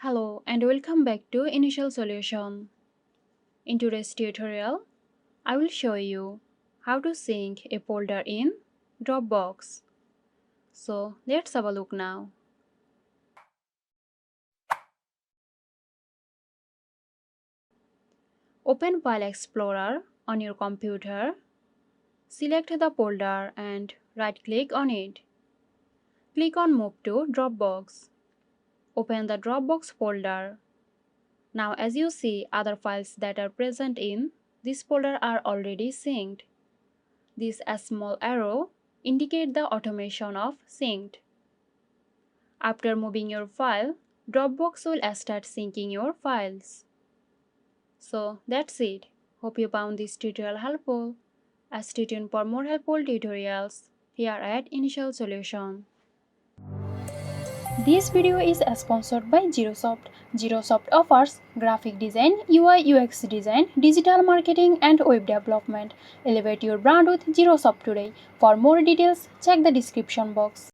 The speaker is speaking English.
Hello and welcome back to Initial Solution. In today's tutorial, I will show you how to sync a folder in Dropbox. So let's have a look now. Open File Explorer on your computer. Select the folder and right-click on it. Click on Move to Dropbox. Open the Dropbox folder. Now as you see, other files that are present in this folder are already synced. This small arrow indicates the automation of synced. After moving your file, Dropbox will start syncing your files. So that's it. Hope you found this tutorial helpful. Stay tuned for more helpful tutorials here at Initial Solution. This video is sponsored by Zerosoft. Zerosoft offers graphic design, UI UX design, digital marketing and web development. Elevate your brand with Zerosoft today. For more details, check the description box.